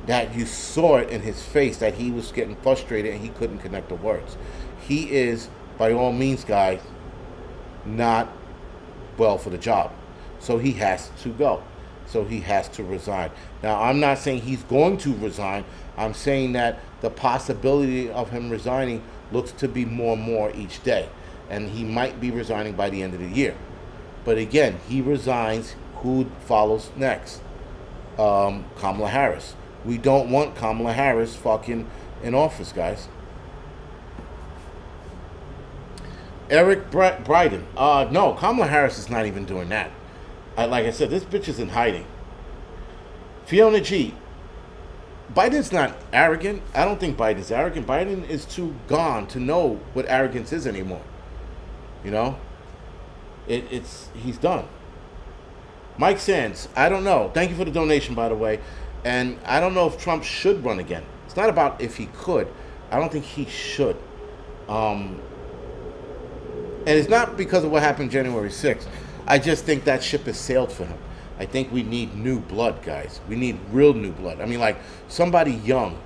that you saw it in his face that he was getting frustrated and he couldn't connect the words. He is, by all means, guys, not well for the job. So he has to go. So he has to resign. Now, I'm not saying he's going to resign. I'm saying that the possibility of him resigning looks to be more and more each day. And he might be resigning by the end of the year. But again, he resigns. Who follows next? Kamala Harris. We don't want Kamala Harris fucking in office, guys. Eric Bryden. No, Kamala Harris is not even doing that. Like I said, this bitch is in hiding. Fiona G. Biden's not arrogant. I don't think Biden's arrogant. Biden is too gone to know what arrogance is anymore. He's done. Mike Sands. I don't know. Thank you for the donation, by the way. And I don't know if Trump should run again. It's not about if he could. I don't think he should. And it's not because of what happened January 6th. I just think that ship has sailed for him. I think we need new blood, guys. We need real new blood. I mean, like, somebody young,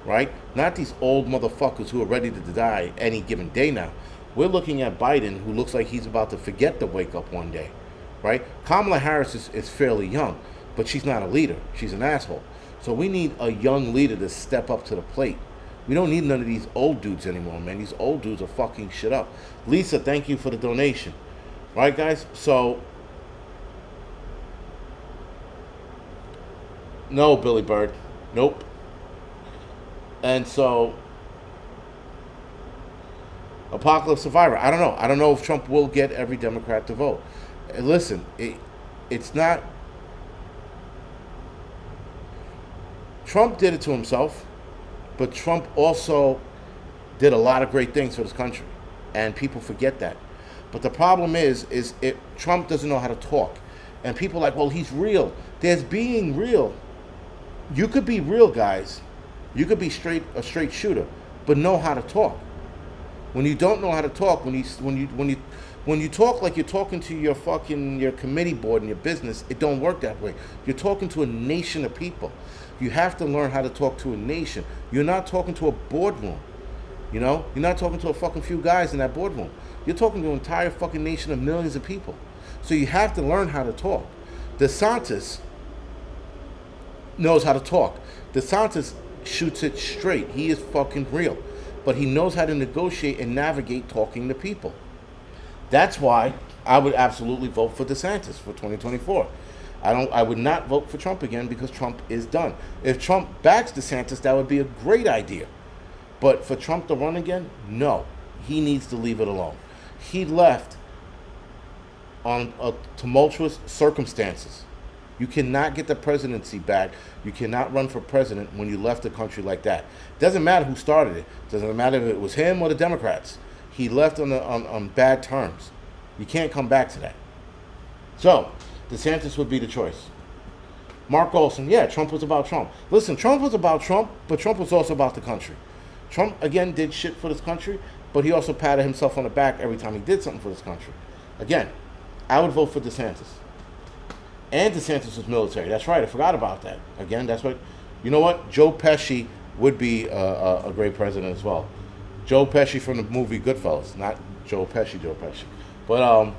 right? Not these old motherfuckers who are ready to die any given day now. We're looking at Biden, who looks like he's about to forget to wake up one day, right? Kamala Harris is fairly young, but she's not a leader. She's an asshole. So we need a young leader to step up to the plate. We don't need none of these old dudes anymore, man. These old dudes are fucking shit up. Lisa, thank you for the donation. Right, guys? So, no, Billy Bird. Nope. And so, Apocalypse Survivor. I don't know. I don't know if Trump will get every Democrat to vote. Listen, it's not... Trump did it to himself, but Trump also did a lot of great things for this country. And people forget that. But the problem is Trump doesn't know how to talk. And people are like, well, he's real. There's being real. You could be real, guys. You could be a straight shooter, but know how to talk. When you don't know how to talk, when you talk like you're talking to your committee board and your business, it don't work that way. You're talking to a nation of people. You have to learn how to talk to a nation. You're not talking to a boardroom. You're not talking to a fucking few guys in that boardroom. You're talking to an entire fucking nation of millions of people. So you have to learn how to talk. Desantis knows how to talk. Desantis shoots it straight. He is fucking real. But he knows how to negotiate and navigate talking to people. That's why I would absolutely vote for Desantis for 2024. I would not vote for Trump again because Trump is done. If Trump backs DeSantis, that would be a great idea. But for Trump to run again, no. He needs to leave it alone. He left on tumultuous circumstances. You cannot get the presidency back. You cannot run for president when you left the country like that. Doesn't matter who started it. Doesn't matter if it was him or the Democrats. He left on bad terms. You can't come back to that. So, DeSantis would be the choice. Mark Olson, yeah, Trump was about Trump. Listen, Trump was about Trump, but Trump was also about the country. Trump, again, did shit for this country, but he also patted himself on the back every time he did something for this country. Again, I would vote for DeSantis. And DeSantis was military. That's right, I forgot about that. Again, that's what... You know what? Joe Pesci would be a great president as well. Joe Pesci from the movie Goodfellas. Not Joe Pesci. But,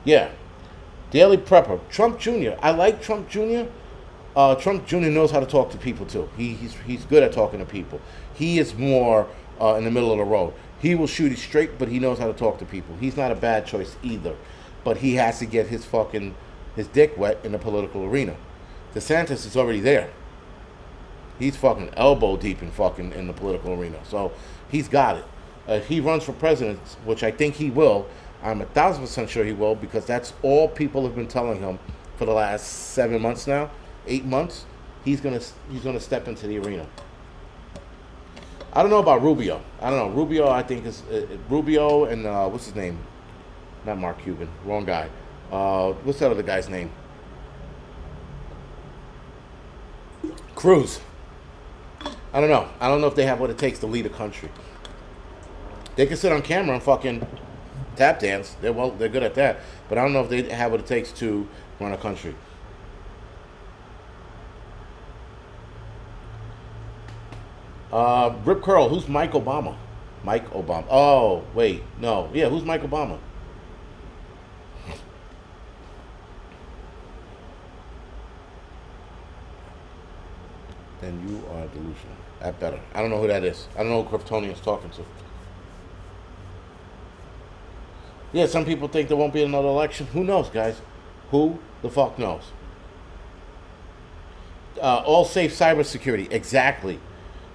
yeah. Daily Prepper. Trump Jr. I like Trump Jr. Trump Jr. knows how to talk to people, too. He's good at talking to people. He is more in the middle of the road. He will shoot it straight, but he knows how to talk to people. He's not a bad choice either. But he has to get his dick wet in the political arena. DeSantis is already there. He's fucking elbow deep in the political arena. So he's got it. If he runs for president, which I think he will, I'm 1,000% sure he will, because that's all people have been telling him for the last 7 months now, 8 months. He's gonna step into the arena. I don't know about Rubio. I don't know. Rubio, I think is Rubio and what's his name? Not Mark Cuban. Wrong guy. What's that other guy's name? Cruz. I don't know. I don't know if they have what it takes to lead a country. They can sit on camera and fucking tap dance. They're good at that. But I don't know if they have what it takes to run a country. Rip Curl, who's Mike Obama? Mike Obama. Oh, wait. No. Yeah, who's Mike Obama? Then you are delusional. At better. I don't know who that is. I don't know who Kryptonian's talking to. Yeah, some people think there won't be another election. Who knows, guys? Who the fuck knows? All safe cybersecurity. Exactly.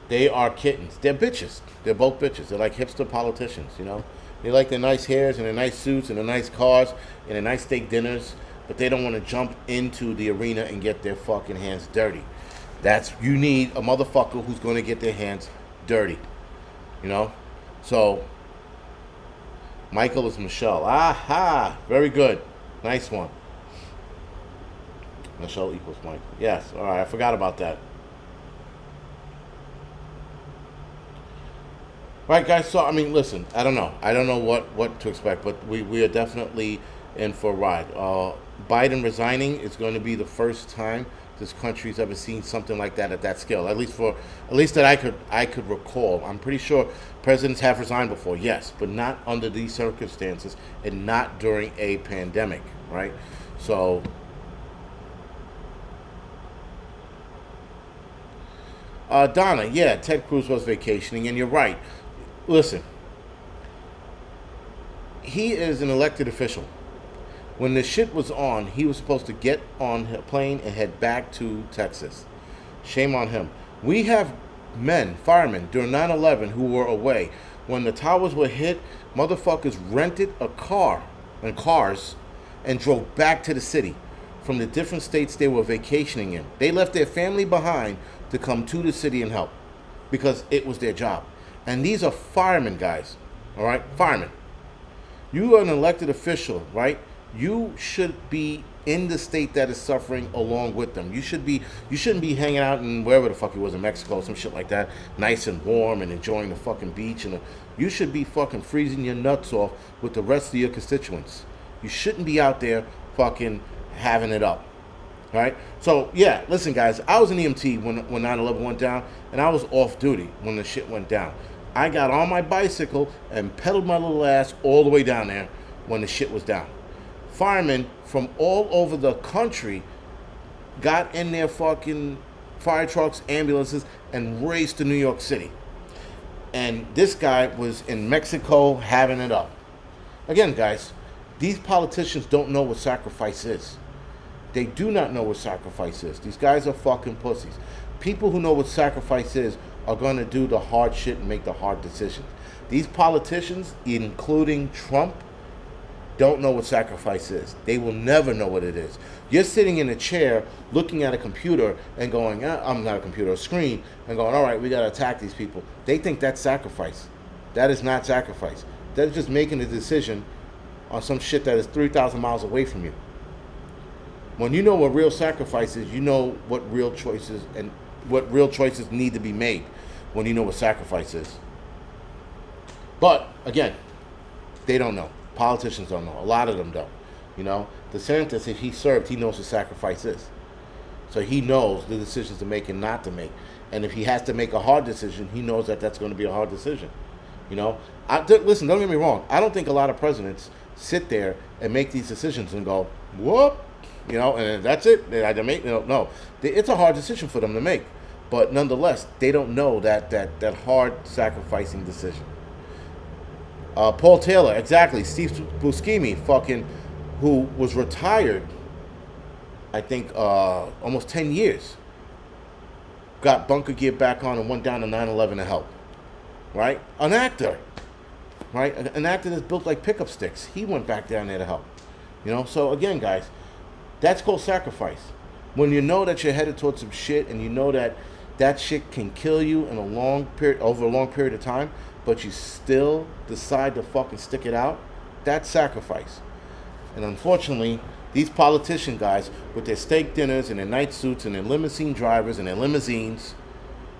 They are kittens. They're bitches. They're both bitches. They're like hipster politicians, you know? They like their nice hairs and their nice suits and their nice cars and their nice steak dinners, but they don't want to jump into the arena and get their fucking hands dirty. You need a motherfucker who's going to get their hands dirty, you know? So, Michael is Michelle. Aha! Very good. Nice one. Michelle equals Michael. Yes, all right, I forgot about that. Right, guys, so, I mean, listen, I don't know. I don't know what to expect, but we are definitely in for a ride. Biden resigning is going to be the first time this country's ever seen something like that at that scale. At least that I could recall. I'm pretty sure presidents have resigned before, yes, but not under these circumstances and not during a pandemic, right? So, Donna, yeah, Ted Cruz was vacationing, and you're right. Listen, he is an elected official. When the shit was on, he was supposed to get on a plane and head back to Texas. Shame on him. We have men, firemen, during 9/11 who were away. When the towers were hit, motherfuckers rented a car and cars and drove back to the city from the different states they were vacationing in. They left their family behind to come to the city and help because it was their job. And these are firemen, guys. All right? Firemen. You are an elected official, right? You should be in the state that is suffering along with them. You shouldn't be hanging out in wherever the fuck he was, in Mexico, some shit like that, nice and warm and enjoying the fucking beach. And you should be fucking freezing your nuts off with the rest of your constituents. You shouldn't be out there fucking having it up. Right? So, yeah, listen, guys, I was an EMT when 9/11 went down, and I was off duty when the shit went down. I got on my bicycle and pedaled my little ass all the way down there when the shit was down. Firemen from all over the country got in their fucking fire trucks, ambulances, and raced to New York City. And this guy was in Mexico having it up. Again, guys, these politicians don't know what sacrifice is. They do not know what sacrifice is. These guys are fucking pussies. People who know what sacrifice is are going to do the hard shit and make the hard decisions. These politicians, including Trump, don't know what sacrifice is. They will never know what it is. You're sitting in a chair looking at a computer and going, I'm not a computer, a screen, and going, all right, we got to attack these people. They think that's sacrifice. That is not sacrifice. That's just making a decision on some shit that is 3,000 miles away from you. When you know what real sacrifice is, you know what real choices need to be made when you know what sacrifice is. But, again, they don't know. Politicians don't know. A lot of them don't. You know, Desantis, if he served, he knows what sacrifice is. So he knows the decisions to make and not to make. And if he has to make a hard decision, he knows that that's going to be a hard decision. You know, listen, don't get me wrong. I don't think a lot of presidents sit there and make these decisions and go, whoop, you know, and that's it. They either make, no. It's a hard decision for them to make. But nonetheless, they don't know that hard sacrificing decision. Paul Taylor, exactly. Steve Buscemi, fucking, who was retired, I think, almost 10 years. Got bunker gear back on and went down to 9/11 to help. Right? An actor. right? An actor that's built like pickup sticks. He went back down there to help. You know, so again, guys, that's called sacrifice. When you know that you're headed towards some shit and you know that that shit can kill you in a long period, over a long period of time, but you still decide to fucking stick it out, that's sacrifice. And unfortunately, these politician guys with their steak dinners and their night suits and their limousine drivers and their limousines,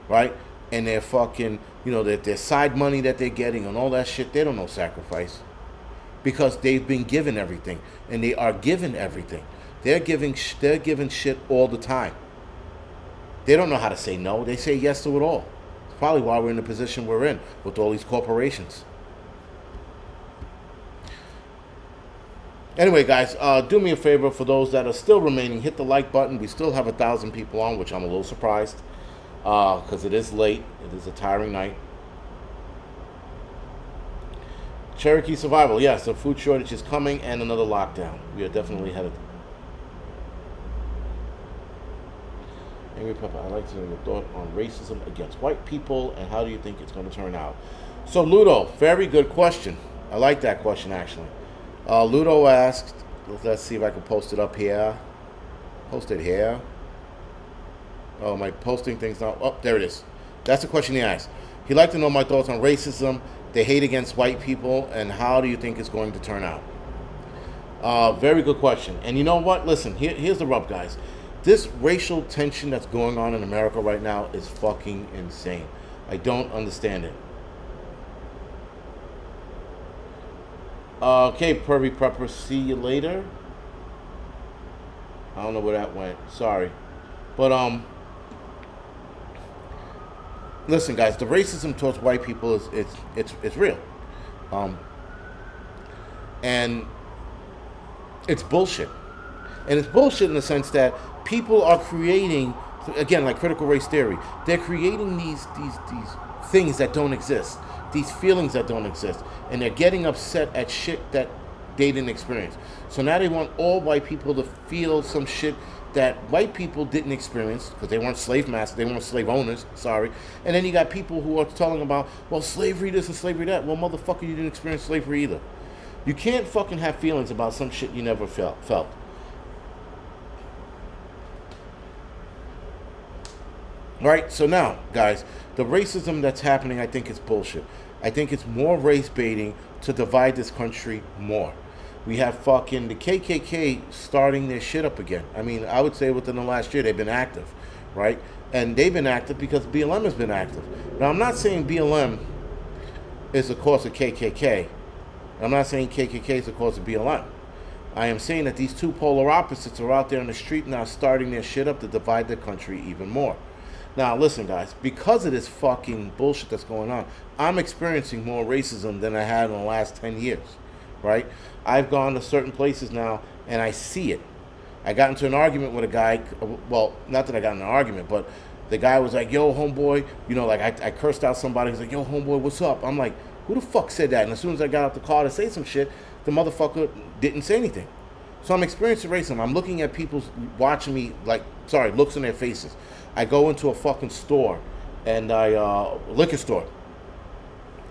right? And their fucking, you know, their side money that they're getting and all that shit, they don't know sacrifice. Because they've been given everything. And they are given everything. They're given shit all the time. They don't know how to say no. They say yes to it all. It's probably why we're in the position we're in with all these corporations. Anyway, guys, do me a favor. For those that are still remaining, hit the like button. We still have 1,000 people on, which I'm a little surprised. Because it is late. It is a tiring night. Cherokee survival. Yes, the food shortage is coming and another lockdown. We are definitely headed. Angry Pepper, I'd like to know your thought on racism against white people and how do you think it's going to turn out? So, Ludo, very good question. I like that question, actually. Ludo asked, let's see if I can post it up here. Post it here. Oh, my posting thing's not. Oh, there it is. That's the question he asked. He'd like to know my thoughts on racism, the hate against white people, and how do you think it's going to turn out? Very good question. And you know what? Listen, here's the rub, guys. This racial tension that's going on in America right now is fucking insane. I don't understand it. Okay, Pervy Prepper, see you later. I don't know where that went. Sorry. But, listen, guys, the racism towards white people it's real. And it's bullshit. And it's bullshit in the sense that people are creating, again, like critical race theory, they're creating these things that don't exist, these feelings that don't exist, and they're getting upset at shit that they didn't experience. So now they want all white people to feel some shit that white people didn't experience because they weren't slave masters, they weren't slave owners, sorry. And then you got people who are telling about, well, slavery this and slavery that. Well, motherfucker, you didn't experience slavery either. You can't fucking have feelings about some shit you never felt. Right? So now, guys, the racism that's happening, I think it's bullshit. I think it's more race baiting to divide this country more. We have fucking the KKK starting their shit up again. I mean, I would say within the last year they've been active, right? And they've been active because BLM has been active. Now, I'm not saying BLM is the cause of KKK. I'm not saying KKK is the cause of BLM. I am saying that these two polar opposites are out there on the street now starting their shit up to divide the country even more. Now, listen, guys, because of this fucking bullshit that's going on, I'm experiencing more racism than I had in the last 10 years, right? I've gone to certain places now, and I see it. I got into an argument with a guy, well, not that I got in an argument, but the guy was like, yo, homeboy, you know, like I cursed out somebody. He's like, yo, homeboy, what's up? I'm like, who the fuck said that? And as soon as I got out the car to say some shit, the motherfucker didn't say anything. So I'm experiencing racism. I'm looking at people watching me, looks in their faces. I go into a fucking store, and liquor store,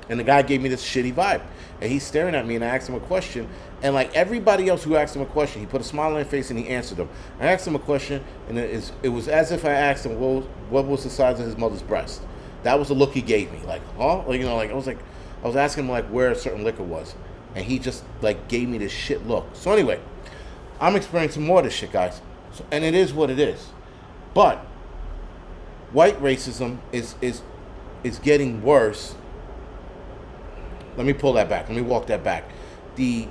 and the guy gave me this shitty vibe, and he's staring at me, and I asked him a question, and like everybody else who asked him a question, he put a smile on his face and he answered them. I asked him a question, and it was as if I asked him what was the size of his mother's breast. That was the look he gave me, like, huh? Like, you know, like I was asking him like where a certain liquor was, and he just like gave me this shit look. So anyway, I'm experiencing more of this shit, guys, and it is what it is, but white racism is getting worse. Let me pull that back. Let me walk that back. The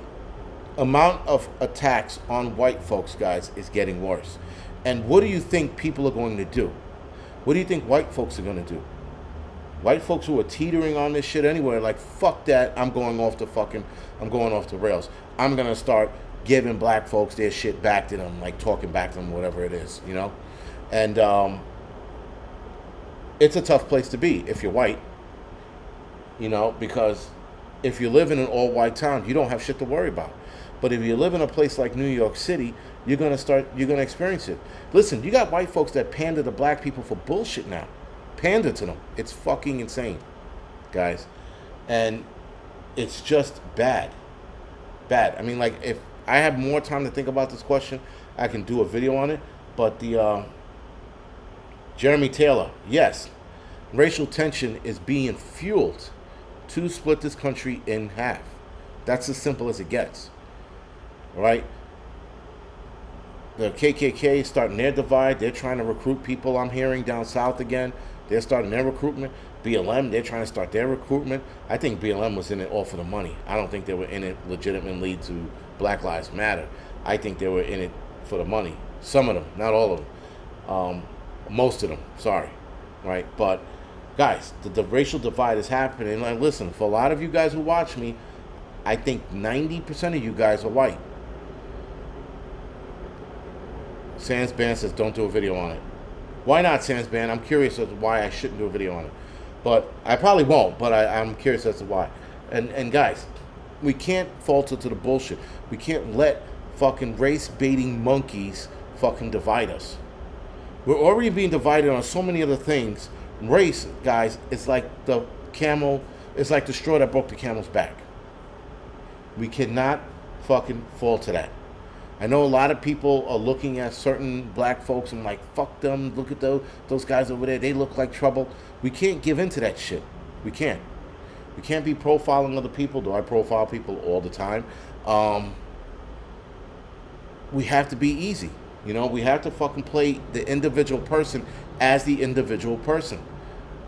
amount of attacks on white folks, guys, is getting worse. And what do you think people are going to do? What do you think white folks are going to do? White folks who are teetering on this shit anyway, like, fuck that, I'm going off the rails. I'm going to start giving black folks their shit back to them, like talking back to them, whatever it is, you know? And, it's a tough place to be if you're white, you know, because if you live in an all-white town, you don't have shit to worry about. But if you live in a place like New York City, you're gonna experience it. Listen, you got white folks that pander to black people for bullshit now. Pander to them. It's fucking insane, guys. And It's just bad. Bad. I mean, like, if I have more time to think about this question, I can do a video on it. But the Jeremy Taylor, yes, racial tension is being fueled to split this country in half. That's as simple as it gets. All right? The KKK is starting their divide. They're trying to recruit people, I'm hearing, down south again. They're starting their recruitment. BLM, they're trying to start their recruitment. I think BLM was in it all for the money. I don't think they were in it legitimately to Black Lives Matter. I think they were in it for the money. Some of them, not all of them. Most of them, sorry. Right? But, guys, the racial divide is happening. And listen, for a lot of you guys who watch me, I think 90% of you guys are white. Sans Ban says, don't do a video on it. Why not, Sans Ban? I'm curious as to why I shouldn't do a video on it. But I probably won't, but I'm curious as to why. And guys, we can't falter to the bullshit. We can't let fucking race-baiting monkeys fucking divide us. We're already being divided on so many other things. Race, guys, is like the camel, it's like the straw that broke the camel's back. We cannot fucking fall to that. I know a lot of people are looking at certain black folks and like, fuck them, look at those guys over there, they look like trouble. We can't give in to that shit. We can't. We can't be profiling other people. Do I profile people all the time? We have to be easy. You know, we have to fucking play the individual person as the individual person.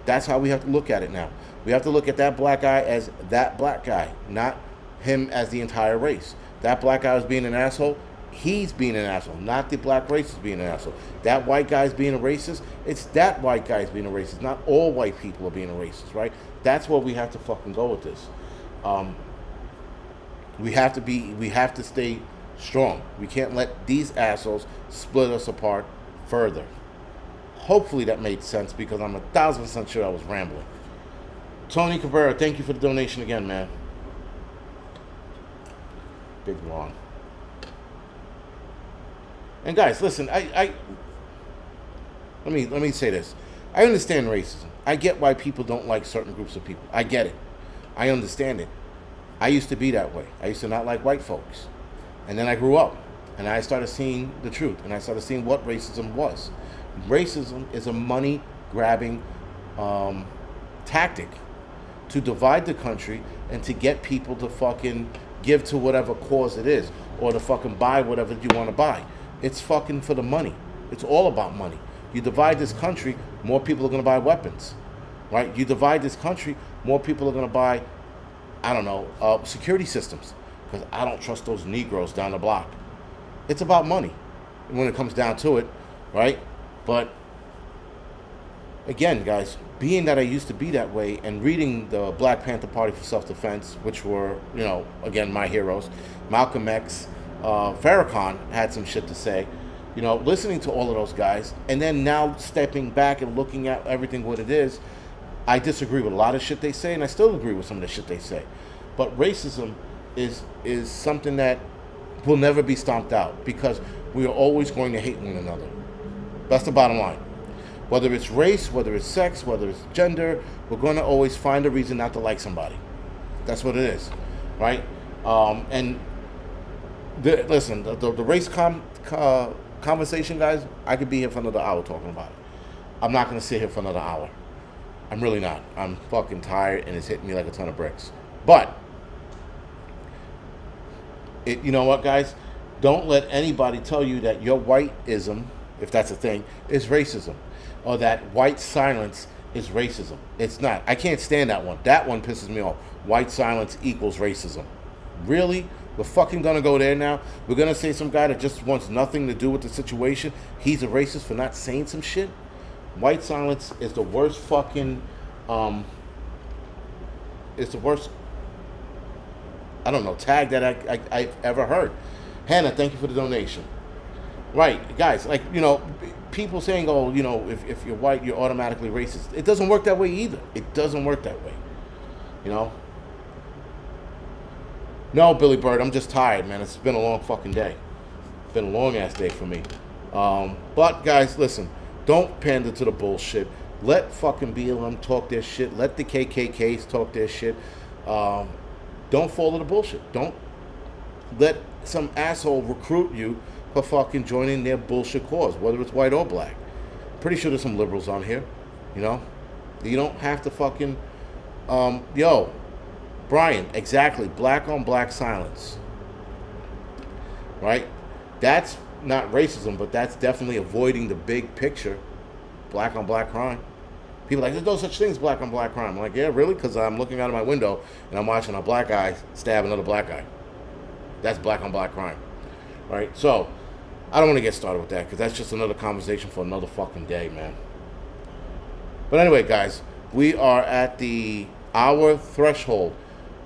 That's how we have to look at it now. We have to look at that black guy as that black guy, not him as the entire race. That black guy is being an asshole. He's being an asshole, not the black race is being an asshole. That white guy's being a racist. It's that white guy's being a racist. Not all white people are being a racist, right? That's where we have to fucking go with this. We have to stay strong. We can't let these assholes split us apart further. Hopefully that made sense because I'm 1,000% sure I was rambling. Tony Cabrera, thank you for the donation again, man. Big long. And guys, listen, let me say this. I understand racism. I get why people don't like certain groups of people. I get it. I understand it. I used to be that way. I used to not like white folks. And then I grew up and I started seeing the truth and I started seeing what racism was. Racism is a money grabbing tactic to divide the country and to get people to fucking give to whatever cause it is or to fucking buy whatever you want to buy. It's fucking for the money. It's all about money. You divide this country, more people are going to buy weapons, right? You divide this country, more people are going to buy, I don't know, security systems, because I don't trust those Negroes down the block. It's about money when it comes down to it, right? But again, guys, being that I used to be that way and reading the Black Panther Party for Self-Defense, which were, you know, again, my heroes, Malcolm X, Farrakhan had some shit to say, you know, listening to all of those guys, and then now stepping back and looking at everything what it is, I disagree with a lot of shit they say, and I still agree with some of the shit they say. But racism is something that will never be stomped out because we are always going to hate one another. That's the bottom line. Whether it's race, whether it's sex, whether it's gender, we're going to always find a reason not to like somebody. That's what it is, right? And listen, the race conversation, guys, I could be here for another hour talking about it. I'm not going to sit here for another hour. I'm really not. I'm fucking tired, and it's hitting me like a ton of bricks. But, you know what, guys? Don't let anybody tell you that your whiteism, if that's a thing, is racism. Or that white silence is racism. It's not. I can't stand that one. That one pisses me off. White silence equals racism. Really? We're fucking gonna go there now? We're gonna say some guy that just wants nothing to do with the situation, he's a racist for not saying some shit? White silence is the worst fucking, it's the worst, I don't know, tag that I've ever heard. Hannah, thank you for the donation. Right, guys, like, you know, people saying, oh, you know, if you're white, you're automatically racist. It doesn't work that way either. It doesn't work that way, you know? No, Billy Bird, I'm just tired, man. It's been a long fucking day. It's been a long-ass day for me. But, guys, listen. Don't pander to the bullshit. Let fucking BLM talk their shit. Let the KKKs talk their shit. don't fall to the bullshit. Don't let some asshole recruit you for fucking joining their bullshit cause, whether it's white or black. Pretty sure there's some liberals on here, you know. You don't have to fucking, yo, Brian, exactly, black on black silence, right? That's not racism, but that's definitely avoiding the big picture, black on black crime. People are like, there's no such thing as black on black crime. I'm like, yeah, really? Because I'm looking out of my window and I'm watching a black guy stab another black guy. That's black on black crime, right? So, I don't want to get started with that because that's just another conversation for another fucking day, man. But anyway, guys, we are at the hour threshold.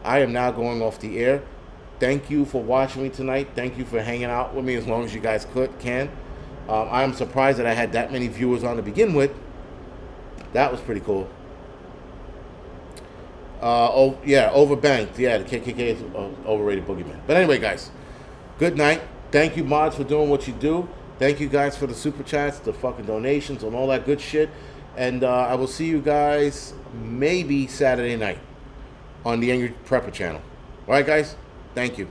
I am now going off the air. Thank you for watching me tonight. Thank you for hanging out with me as long as you guys can. I am surprised that I had that many viewers on to begin with. That was pretty cool. Oh, yeah, overbanked. Yeah, the KKK is overrated boogeyman. But anyway, guys, good night. Thank you, mods, for doing what you do. Thank you guys for the super chats, the fucking donations, and all that good shit. And I will see you guys maybe Saturday night on the Angry Prepper channel. All right, guys? Thank you.